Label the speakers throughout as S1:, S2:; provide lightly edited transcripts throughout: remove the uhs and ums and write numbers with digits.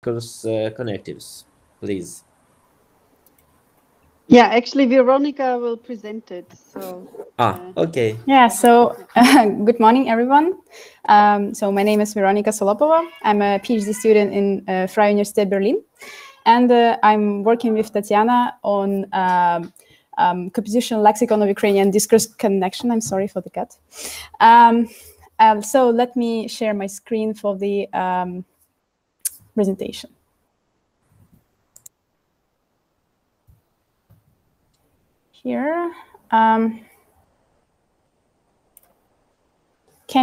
S1: Discourse Connectives, please.
S2: Yeah, actually, Veronika will present it. So.
S1: Okay.
S3: Yeah. So, good morning, everyone. So, my name is Veronika Solopova. I'm a PhD student in Freie Universität Berlin, and I'm working with Tatjana on Computational Lexicon of Ukrainian Discourse Connection. I'm sorry for the cut. So, let me share my screen for the presentation. Here. Can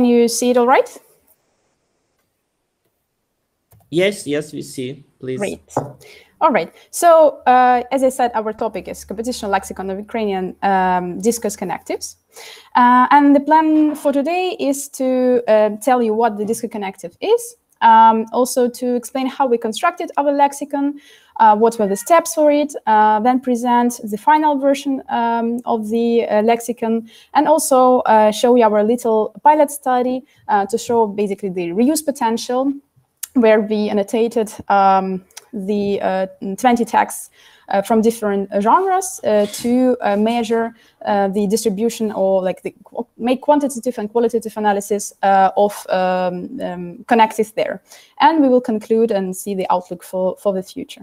S3: you see it all right?
S1: Yes, we see, please.
S3: Great. All right. So, as I said, our topic is Computational Lexicon of Ukrainian Discourse Connectives. And the plan for today is to tell you what the discourse connective is, also to explain how we constructed our lexicon, what were the steps for it, then present the final version of the lexicon, and also show you our little pilot study to show basically the reuse potential, where we annotated the 20 texts from different genres to measure the distribution, or like make quantitative and qualitative analysis of connectives there. And we will conclude and see the outlook for the future.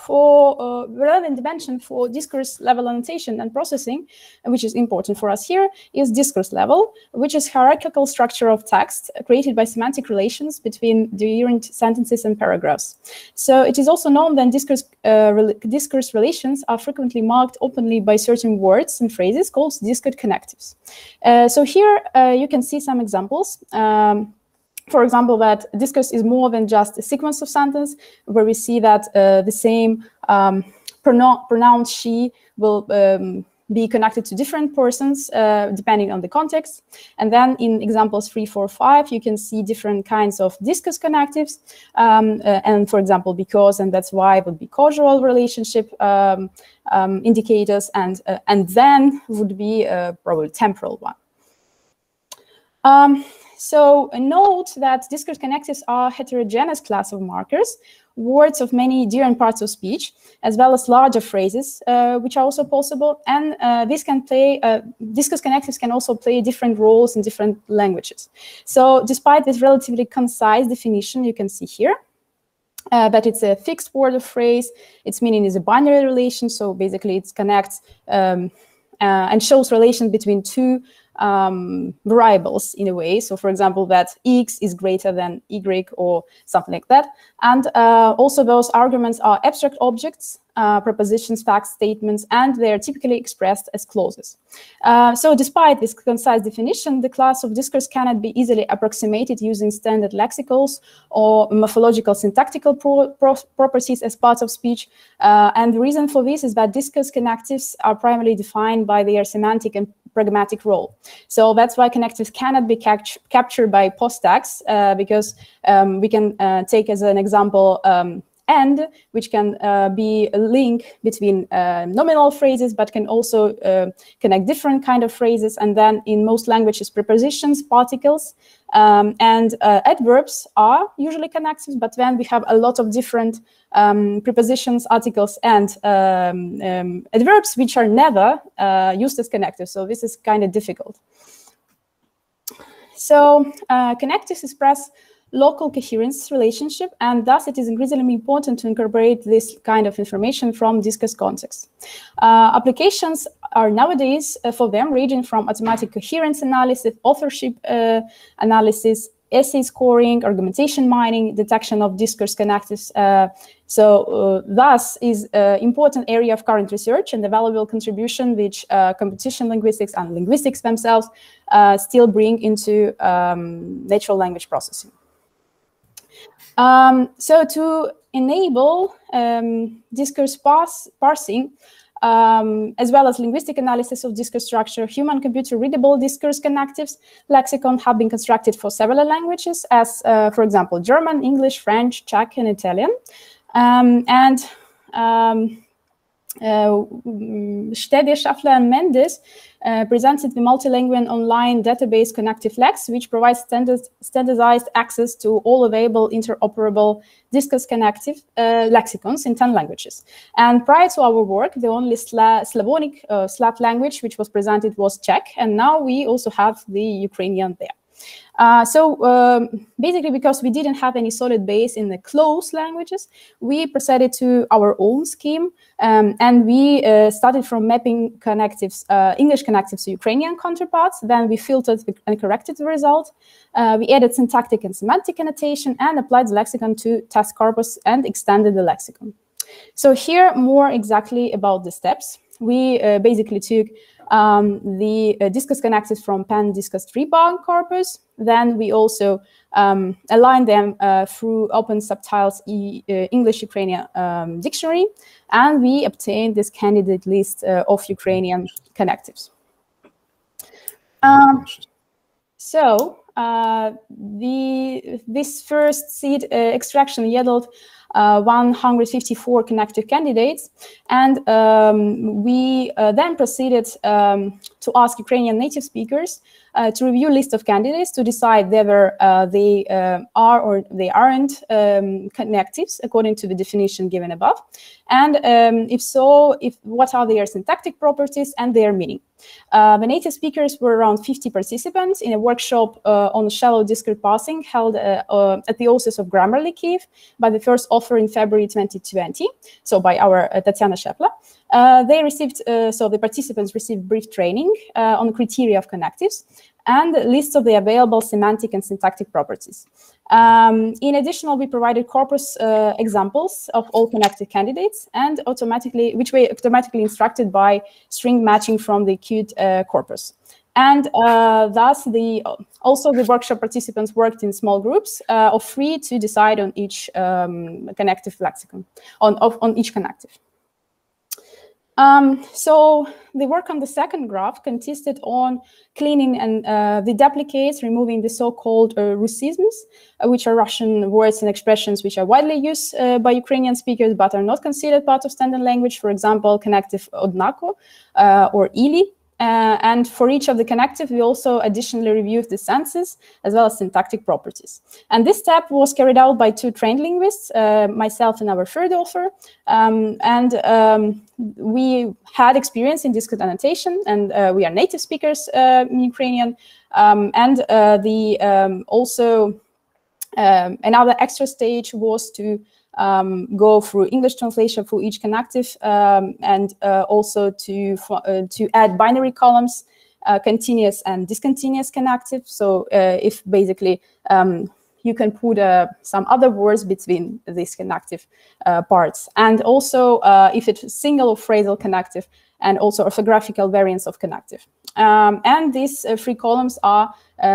S3: For relevant dimension for discourse level annotation and processing, which is important for us here, is discourse level, which is hierarchical structure of text created by semantic relations between different sentences and paragraphs. So it is also known that discourse relations are frequently marked openly by certain words and phrases called discourse connectives. So here you can see some examples. For example, that discourse is more than just a sequence of sentences, where we see that the same pronoun she will be connected to different persons depending on the context. And then in examples 3, 4, 5, you can see different kinds of discourse connectives. And for example, because and that's why would be causal relationship indicators, and then would be probably temporal one. So note that discourse connectives are heterogeneous class of markers, words of many different parts of speech, as well as larger phrases, which are also possible. And discourse connectives can also play different roles in different languages. So despite this relatively concise definition, you can see here that it's a fixed word or phrase. Its meaning is a binary relation. So basically it connects and shows relation between two variables in a way. So for example, that x is greater than y or something like that. And also those arguments are abstract objects, propositions, facts, statements, and they are typically expressed as clauses. So despite this concise definition, the class of discourse cannot be easily approximated using standard lexicals or morphological syntactical properties as parts of speech. And the reason for this is that discourse connectives are primarily defined by their semantic and pragmatic role. So that's why connectives cannot be captured by post-tags, because we can take as an example and, which can be a link between nominal phrases, but can also connect different kind of phrases. And then in most languages, prepositions, particles, and adverbs are usually connectives, but then we have a lot of different prepositions, articles, and adverbs, which are never used as connectives. So this is kind of difficult. So connectives express local coherence relationship, and thus it is increasingly important to incorporate this kind of information from discourse context. Applications are nowadays for them ranging from automatic coherence analysis, authorship analysis, essay scoring, argumentation mining, detection of discourse connectives. Thus is an important area of current research and a valuable contribution which computational linguistics and linguistics themselves still bring into natural language processing. So to enable discourse parsing, as well as linguistic analysis of discourse structure, human computer-readable discourse connectives lexicon have been constructed for several languages, as, for example, German, English, French, Czech, and Italian. Stede, Scheffler, and Mendes presented the multilingual online database Connectivelex, which provides standardized access to all available interoperable Discourse Connective lexicons in 10 languages. And prior to our work, the only Slavonic Slav language which was presented was Czech, and now we also have the Ukrainian there. Basically, because we didn't have any solid base in the closed languages, we proceeded to our own scheme, and we started from mapping connectives, English connectives to Ukrainian counterparts. Then we filtered and corrected the result. We added syntactic and semantic annotation and applied the lexicon to test corpus and extended the lexicon. So here, more exactly about the steps. We basically took the Discourse Connectives from Pan Discourse 3-bar corpus. Then we also aligned them through Open Subtitles English-Ukrainian dictionary, and we obtained this candidate list of Ukrainian connectives. This first seed extraction yielded 154 connective candidates, and we then proceeded to ask Ukrainian native speakers to review a list of candidates to decide whether they are or they aren't connectives according to the definition given above, and if so, what are their syntactic properties and their meaning. The native speakers were around 50 participants in a workshop on shallow discourse passing held at the Office of Grammarly Kyiv by the first author in February 2020, so by our Tatjana Scheffler. They received, so the participants received brief training on the criteria of connectives and lists of the available semantic and syntactic properties. In addition, we provided corpus examples of all connected candidates and which were automatically instructed by string matching from the queued corpus. And thus, also the workshop participants worked in small groups of 3 to decide on each connective lexicon, on each connective. So the work on the second graph consisted on cleaning and the duplicates, removing the so-called russisms, which are Russian words and expressions which are widely used by Ukrainian speakers but are not considered part of standard language. For example, connective odnako or ili. And for each of the connective, we also additionally reviewed the senses as well as syntactic properties. And this step was carried out by 2 trained linguists, myself and our third author. We had experience in discourse annotation, and we are native speakers in Ukrainian. Also another extra stage was to go through English translation for each connective, and also to add binary columns, continuous and discontinuous connective. So if basically you can put some other words between these connective parts, and also if it's single or phrasal connective, and also orthographical variants of connective. And these 3 columns are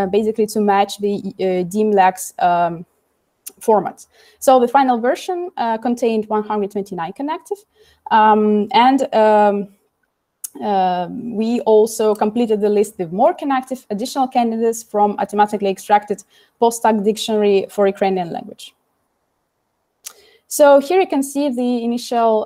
S3: basically to match the DIMLEX format. So the final version contained 129 connective, we also completed the list with more connective additional candidates from automatically extracted post-tag dictionary for Ukrainian language. So here you can see the initial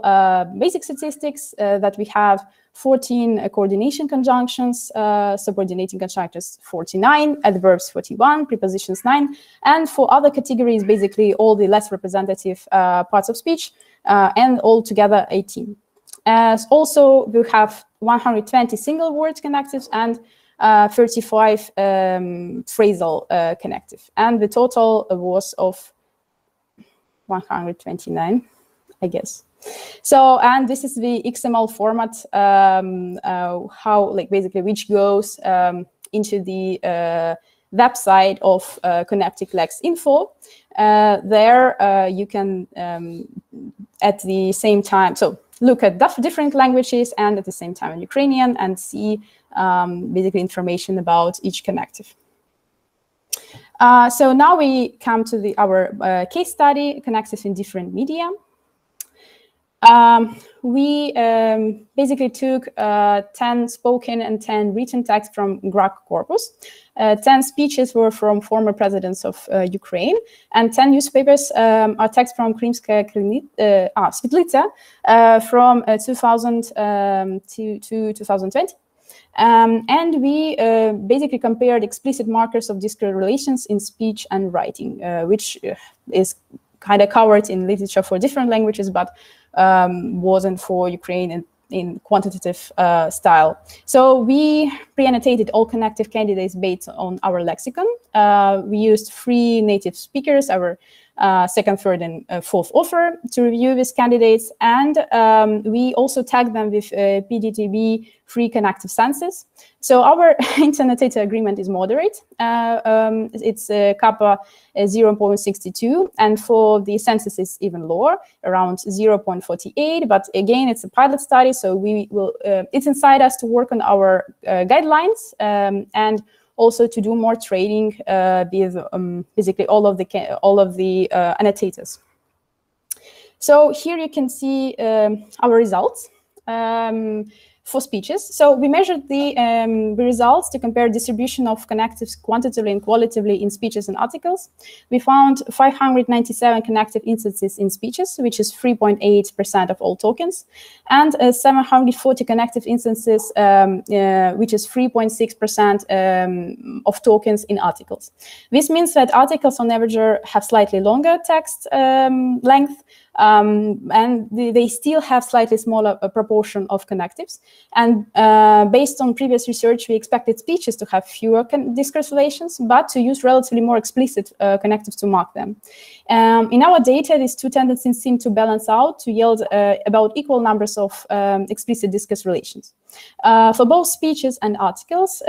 S3: basic statistics that we have 14 coordination conjunctions, subordinating conjunctions 49, adverbs 41, prepositions 9, and for other categories, basically all the less representative parts of speech, and altogether 18. Also, we have 120 single word connectives and 35 phrasal connective, and the total was of 129, I guess. So, and this is the XML format, how, like, basically which goes into the website of Connectivelex info. There you can at the same time, so look at different languages and at the same time in Ukrainian and see basically information about each connective. So now we come to our case study, connectives in different media. We basically took 10 spoken and 10 written texts from GRAC corpus. 10 speeches were from former presidents of Ukraine, and 10 newspapers are texts from Krymskaya Svetlitsa from 2000 to 2020. And we basically compared explicit markers of discrete relations in speech and writing, which is kind of covered in literature for different languages, but wasn't for Ukraine in quantitative style. So we pre-annotated all connective candidates based on our lexicon. We used 3 native speakers, our second, third, and fourth author, to review these candidates, and we also tagged them with PDTB free connective senses. So our inter-annotator agreement is moderate. It's kappa 0.62, and for the census is even lower, around 0.48. But again, it's a pilot study, so we will. It's inside us to work on our guidelines and also to do more training with basically all of the annotators. So here you can see our results for speeches. So we measured the results to compare distribution of connectives quantitatively and qualitatively in speeches and articles. We found 597 connective instances in speeches, which is 3.8% of all tokens, and 740 connective instances, which is 3.6% of tokens in articles. This means that articles on average have slightly longer text length, and they still have slightly smaller proportion of connectives. And based on previous research, we expected speeches to have fewer discourse relations, but to use relatively more explicit connectives to mark them. In our data, these two tendencies seem to balance out to yield about equal numbers of explicit discourse relations. For both speeches and articles,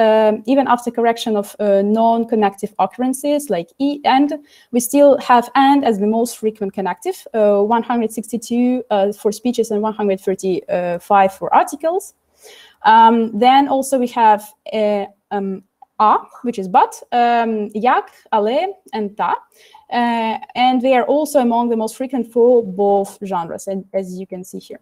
S3: even after correction of non-connective occurrences like and, we still have and as the most frequent connective, 162 for speeches and 135 for articles. Then also we have a, which is but, yak, ale, and ta. And they are also among the most frequent for both genres, and as you can see here.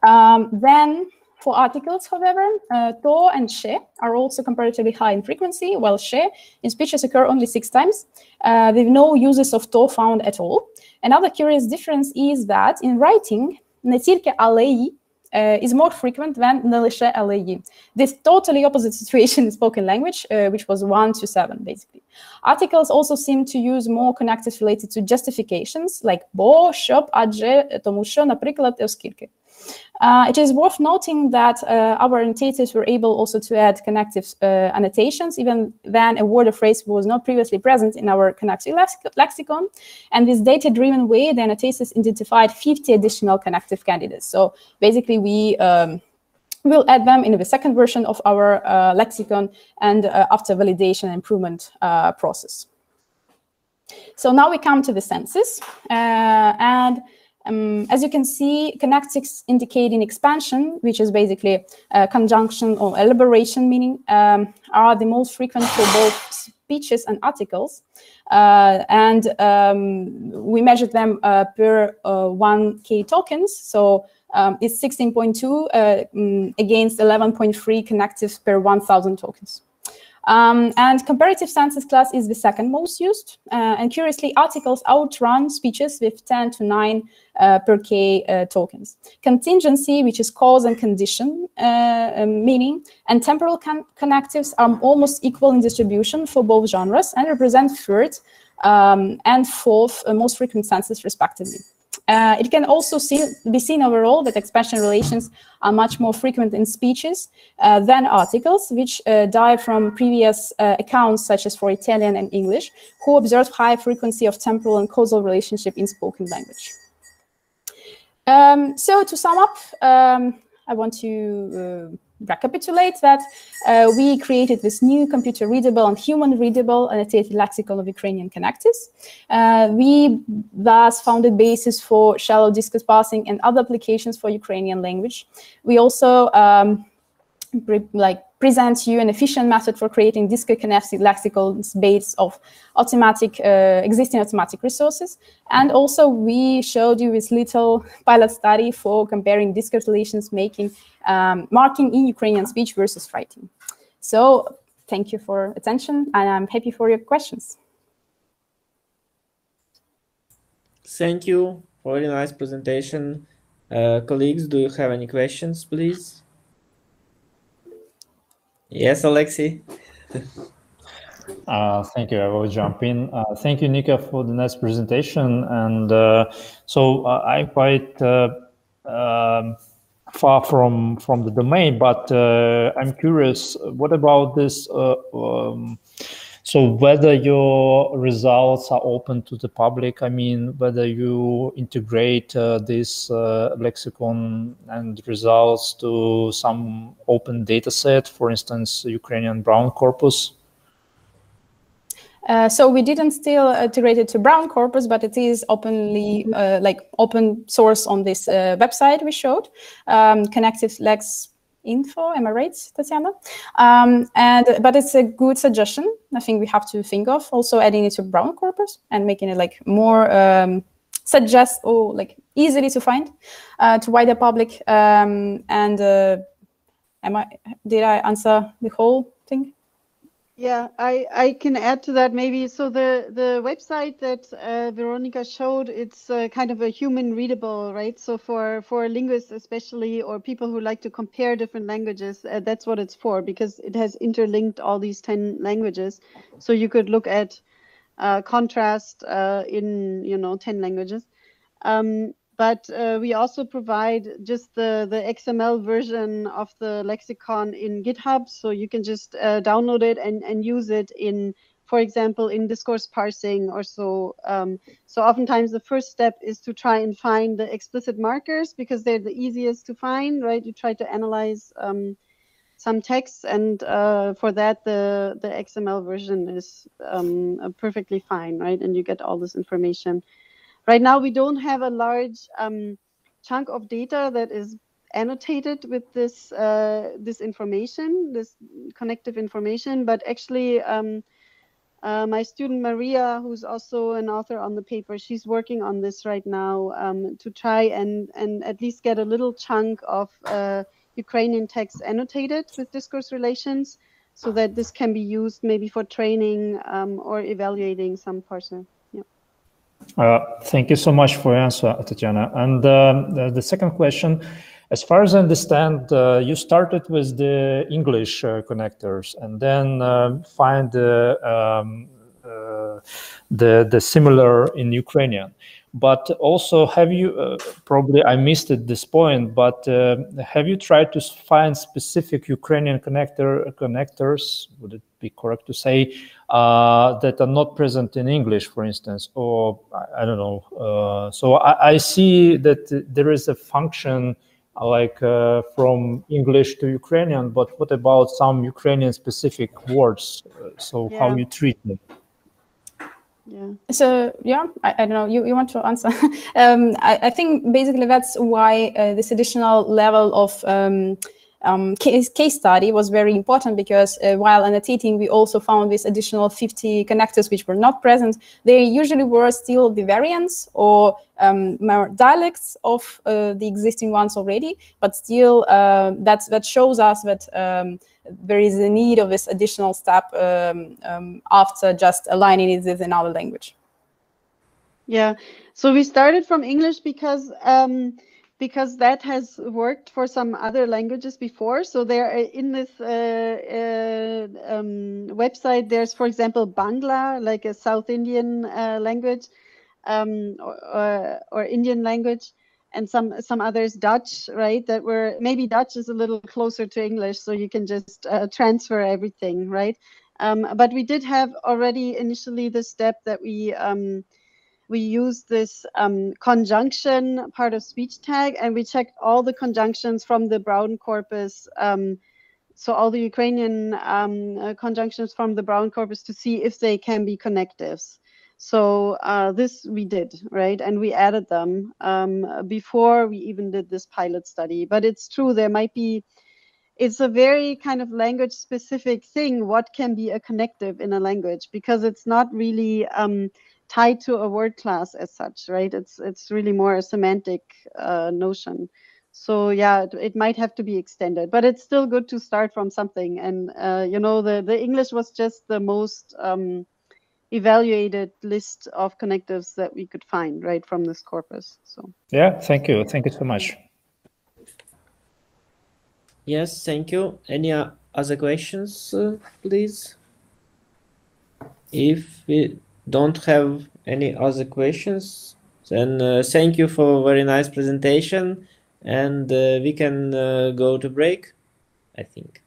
S3: Then for articles, however, to and she are also comparatively high in frequency, while she in speeches occur only 6 times, with no uses of to found at all. Another curious difference is that in writing, не тільки алеї is more frequent than не лише алеї. This totally opposite situation in spoken language, which was 1 to 7, basically. Articles also seem to use more connectives related to justifications, like бо, щоб, адже, тому що, наприклад, оскільки. It is worth noting that our annotators were able also to add connective annotations, even when a word or phrase was not previously present in our connective lexicon. And this data-driven way, the annotators identified 50 additional connective candidates. So basically, we will add them in the second version of our lexicon and after validation and improvement process. So now we come to the senses. As you can see, connectives indicating expansion, which is basically conjunction or elaboration meaning, are the most frequent for both speeches and articles. We measured them per 1K tokens. So it's 16.2 against 11.3 connectives per 1,000 tokens. And comparative census class is the second most used. And curiously, articles outrun speeches with 10 to 9 per K tokens. Contingency, which is cause and condition meaning, and temporal connectives are almost equal in distribution for both genres and represent third and fourth most frequent senses, respectively. It can also be seen overall that expansion relations are much more frequent in speeches than articles, which derive from previous accounts, such as for Italian and English, who observed high frequency of temporal and causal relationship in spoken language. So to sum up, I want to recapitulate that we created this new computer-readable and human-readable annotated lexicon of Ukrainian connectives. We thus found a basis for shallow discourse passing and other applications for Ukrainian language. We also present you an efficient method for creating discrete connected lexicons based of existing automatic resources. And also we showed you this little pilot study for comparing discrete relations marking in Ukrainian speech versus writing. So thank you for attention, and I'm happy for your questions.
S1: Thank you for a nice presentation. Colleagues, do you have any questions, please? Yes, Alexei.
S4: Thank you. I will jump in. Thank you, Nika, for the nice presentation. And so I'm quite far from the domain, but I'm curious, what about this? So whether your results are open to the public, I mean, whether you integrate this lexicon and results to some open data set, for instance, Ukrainian Brown corpus?
S3: So we didn't still integrate it to Brown corpus, but it is openly, open source on this website we showed, Connectives Lex Info, am I right, Tatjana? But it's a good suggestion. I think we have to think of also adding it to Brown corpus and making it like more easily to find to wider public. Did I answer the whole thing?
S2: Yeah, I can add to that maybe. So the website that Veronika showed, it's kind of a human readable, right? So for linguists especially, or people who like to compare different languages, that's what it's for, because it has interlinked all these 10 languages. So you could look at contrast in 10 languages. But we also provide just the XML version of the lexicon in GitHub. So you can just download it and use it in, for example, in discourse parsing or so. So oftentimes the first step is to try and find the explicit markers, because they're the easiest to find, right? You try to analyze some text, and for that, the XML version is perfectly fine, right? And you get all this information. Right now, we don't have a large chunk of data that is annotated with this information, this connective information. But actually, my student Mariia, who's also an author on the paper, she's working on this right now to try and at least get a little chunk of Ukrainian text annotated with discourse relations, so that this can be used maybe for training or evaluating some parser.
S4: Thank you so much for your answer, Tatjana. And the second question, as far as I understand, you started with the English connectors and then find the similar in Ukrainian. But also, have you, probably I missed at this point, but have you tried to find specific Ukrainian connectors, would it be correct to say, that are not present in English, for instance, or I don't know. So I see that there is a function like from English to Ukrainian, but what about some Ukrainian specific words? So how you treat them?
S2: Yeah.
S3: So yeah, I don't know. You want to answer? I think basically that's why this additional level of case study was very important, because while annotating, we also found this additional 50 connectors which were not present. They usually were still the variants or more dialects of the existing ones already, but still that shows us that there is a need of this additional step after just aligning it with another language.
S2: Yeah, so we started from English because that has worked for some other languages before. So there in this website, there's, for example, Bangla, like a South Indian language, or Indian language, and some others, Dutch, right? That were, maybe Dutch is a little closer to English, so you can just transfer everything, right? But we did have already initially the step that we used this conjunction part of speech tag, and we checked all the conjunctions from the Brown corpus. So all the Ukrainian conjunctions from the Brown corpus, to see if they can be connectives. So this we did, right? And we added them before we even did this pilot study. But it's true, there might be it's a very kind of language specific thing, what can be a connective in a language, because it's not really tied to a word class as such, right? It's really more a semantic notion. So yeah, it might have to be extended, but it's still good to start from something. And you know, the English was just the most evaluated list of connectives that we could find, right, from this corpus. So
S4: yeah, thank you so much.
S1: Yes, thank you. Any other questions, please? If we don't have any other questions, then thank you for a very nice presentation, and we can go to break, I think.